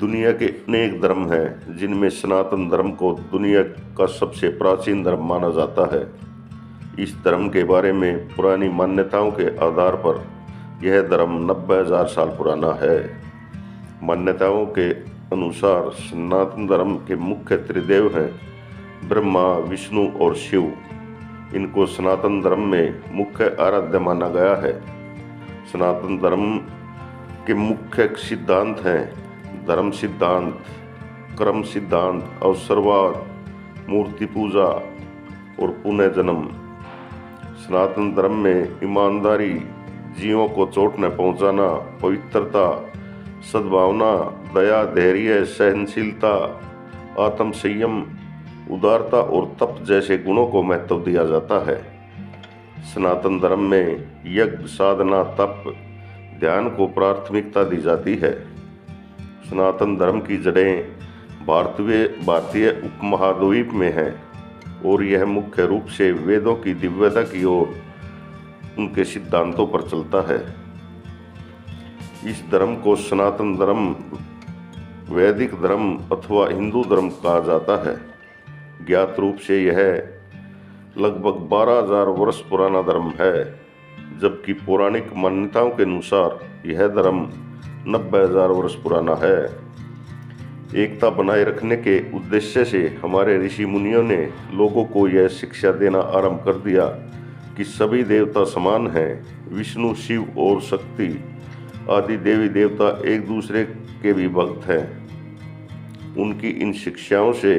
दुनिया के अनेक धर्म हैं जिनमें सनातन धर्म को दुनिया का सबसे प्राचीन धर्म माना जाता है। इस धर्म के बारे में पुरानी मान्यताओं के आधार पर यह धर्म 90,000 साल पुराना है। मान्यताओं के अनुसार सनातन धर्म के मुख्य त्रिदेव हैं ब्रह्मा, विष्णु और शिव। इनको सनातन धर्म में मुख्य आराध्य माना गया है। सनातन धर्म के मुख्य सिद्धांत हैं धर्म सिद्धांत, कर्म सिद्धांत, अवसरवाद, मूर्ति पूजा और पुनर्जन्म। सनातन धर्म में ईमानदारी, जीवों को चोट न पहुंचाना, पवित्रता, सद्भावना, दया, धैर्य, सहनशीलता, आत्म संयम, उदारता और तप जैसे गुणों को महत्व दिया जाता है। सनातन धर्म में यज्ञ, साधना, तप, ध्यान को प्राथमिकता दी जाती है। सनातन धर्म की जड़ें भारतीय उपमहाद्वीप में हैं और यह मुख्य रूप से वेदों की दिव्यता की ओर उनके सिद्धांतों पर चलता है। इस धर्म को सनातन धर्म, वैदिक धर्म अथवा हिंदू धर्म कहा जाता है। ज्ञात रूप से यह लगभग 12,000 वर्ष पुराना धर्म है, जबकि पौराणिक मान्यताओं के अनुसार यह धर्म 90,000 वर्ष पुराना है। एकता बनाए रखने के उद्देश्य से हमारे ऋषि मुनियों ने लोगों को यह शिक्षा देना आरंभ कर दिया कि सभी देवता समान हैं। विष्णु, शिव और शक्ति आदि देवी देवता एक दूसरे के भी भक्त हैं। उनकी इन शिक्षाओं से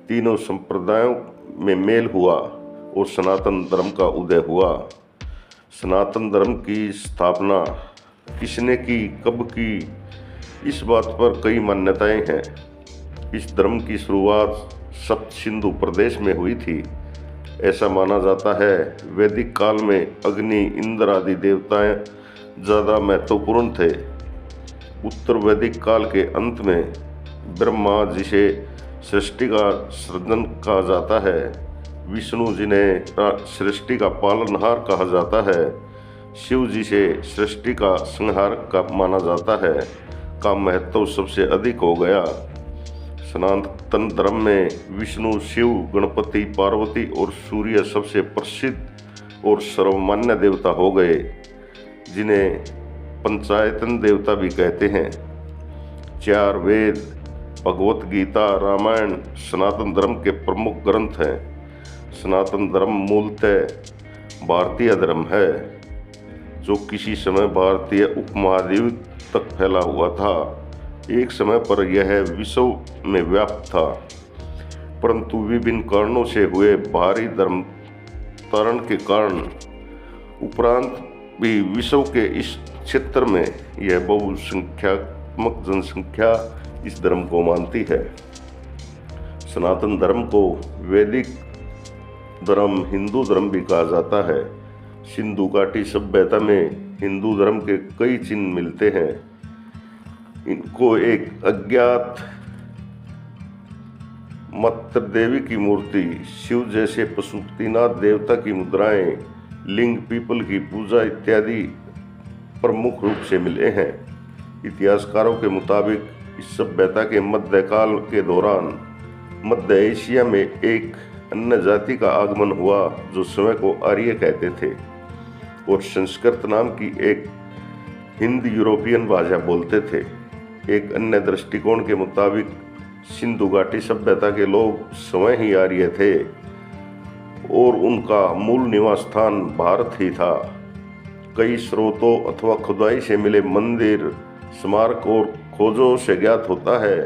तीनों संप्रदायों में मेल हुआ और सनातन धर्म का उदय हुआ। सनातन धर्म की स्थापना किसने की, कब की, इस बात पर कई मान्यताएं हैं। इस धर्म की शुरुआत सप्त सिंधु प्रदेश में हुई थी। ऐसा माना जाता है वैदिक काल में अग्नि, इंद्र आदि देवताएं ज़्यादा महत्वपूर्ण थे। उत्तर वैदिक काल के अंत में ब्रह्मा, जिसे सृष्टि का सृजन कहा जाता है, विष्णु, जिन्हें सृष्टि का पालनहार कहा जाता है, शिव, जिसे सृष्टि का संहारक का माना जाता है, का महत्व सबसे अधिक हो गया। सनातन धर्म में विष्णु, शिव, गणपति, पार्वती और सूर्य सबसे प्रसिद्ध और सर्वमान्य देवता हो गए, जिन्हें पंचायतन देवता भी कहते हैं। 4 वेद, भगवत गीता, रामायण सनातन धर्म के प्रमुख ग्रंथ हैं। सनातन धर्म मूलतः भारतीय धर्म है, जो किसी समय भारतीय उपमहाद्वीप तक फैला हुआ था। एक समय पर यह विश्व में व्याप्त था, परंतु विभिन्न कारणों से हुए भारी धर्मांतरण के कारण उपरांत भी विश्व के इस क्षेत्र में यह बहुसंख्यात्मक जनसंख्या इस धर्म को मानती है। सनातन धर्म को वैदिक धर्म, हिंदू धर्म भी कहा जाता है। सिंधु घाटी सभ्यता में हिंदू धर्म के कई चिन्ह मिलते हैं। इनको एक अज्ञात मातृ देवी की मूर्ति, शिव जैसे पशुपतिनाथ देवता की मुद्राएं, लिंग, पीपल की पूजा इत्यादि प्रमुख रूप से मिले हैं। इतिहासकारों के मुताबिक इस सभ्यता के मध्यकाल के दौरान मध्य एशिया में एक अन्य जाति का आगमन हुआ जो स्वयं को आर्य कहते थे और संस्कृत नाम की एक हिंद यूरोपियन भाषा बोलते थे। एक अन्य दृष्टिकोण के मुताबिक सिंधु घाटी सभ्यता के लोग स्वयं ही आर्य थे और उनका मूल निवास स्थान भारत ही था। कई स्रोतों अथवा खुदाई से मिले मंदिर, स्मारक और खोजों से ज्ञात होता है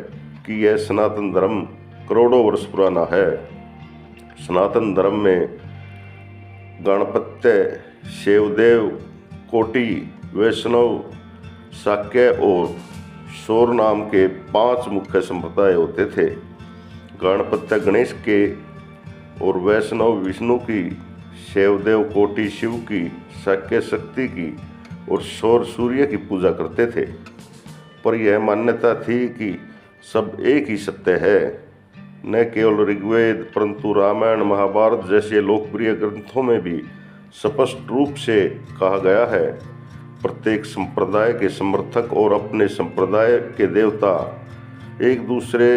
कि यह सनातन धर्म करोड़ों वर्ष पुराना है। सनातन धर्म में गणपत्य, शैवदेव, कोटि, वैष्णव, शाक्य और शौर नाम के 5 मुख्य संप्रदाय होते थे। गणपत्य गणेश के और वैष्णव विष्णु की, शैवदेव, कोटि शिव की, शाक्य शक्ति की और शौर सूर्य की पूजा करते थे। पर यह मान्यता थी कि सब एक ही सत्य है। न केवल ऋग्वेद परंतु रामायण, महाभारत जैसे लोकप्रिय ग्रंथों में भी स्पष्ट रूप से कहा गया है, प्रत्येक संप्रदाय के समर्थक और अपने संप्रदाय के देवता एक दूसरे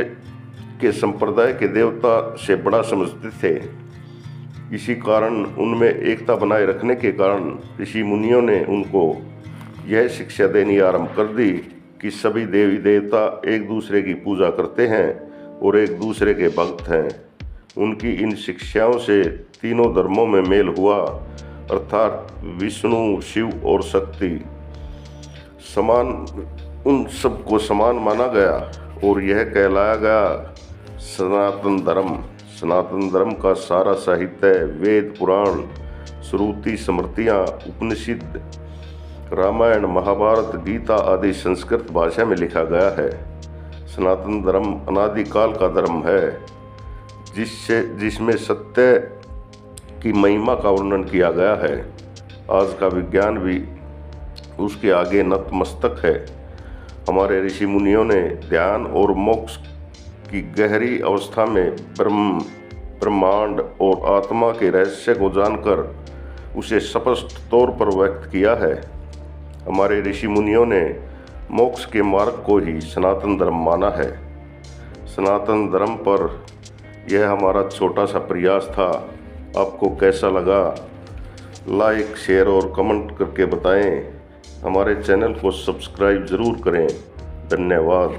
के संप्रदाय के देवता से बड़ा समझते थे। इसी कारण उनमें एकता बनाए रखने के कारण ऋषि मुनियों ने उनको यह शिक्षा देनी आरंभ कर दी कि सभी देवी देवता एक दूसरे की पूजा करते हैं और एक दूसरे के भक्त हैं। उनकी इन शिक्षाओं से तीनों धर्मों में मेल हुआ, अर्थात विष्णु, शिव और शक्ति समान, उन सबको समान माना गया और यह कहलाया गया सनातन धर्म। सनातन धर्म का सारा साहित्य, वेद, पुराण, श्रुति, स्मृतियाँ, उपनिषद, रामायण, महाभारत, गीता आदि संस्कृत भाषा में लिखा गया है। सनातन धर्म अनादिकाल का धर्म है जिसमें सत्य की महिमा का वर्णन किया गया है। आज का विज्ञान भी उसके आगे नतमस्तक है। हमारे ऋषि मुनियों ने ध्यान और मोक्ष की गहरी अवस्था में ब्रह्मांड और आत्मा के रहस्य को जानकर उसे स्पष्ट तौर पर व्यक्त किया है। हमारे ऋषि मुनियों ने मोक्ष के मार्ग को ही सनातन धर्म माना है। सनातन धर्म पर यह हमारा छोटा सा प्रयास था। आपको कैसा लगा? लाइक, शेयर और कमेंट करके बताएं। हमारे चैनल को सब्सक्राइब ज़रूर करें। धन्यवाद।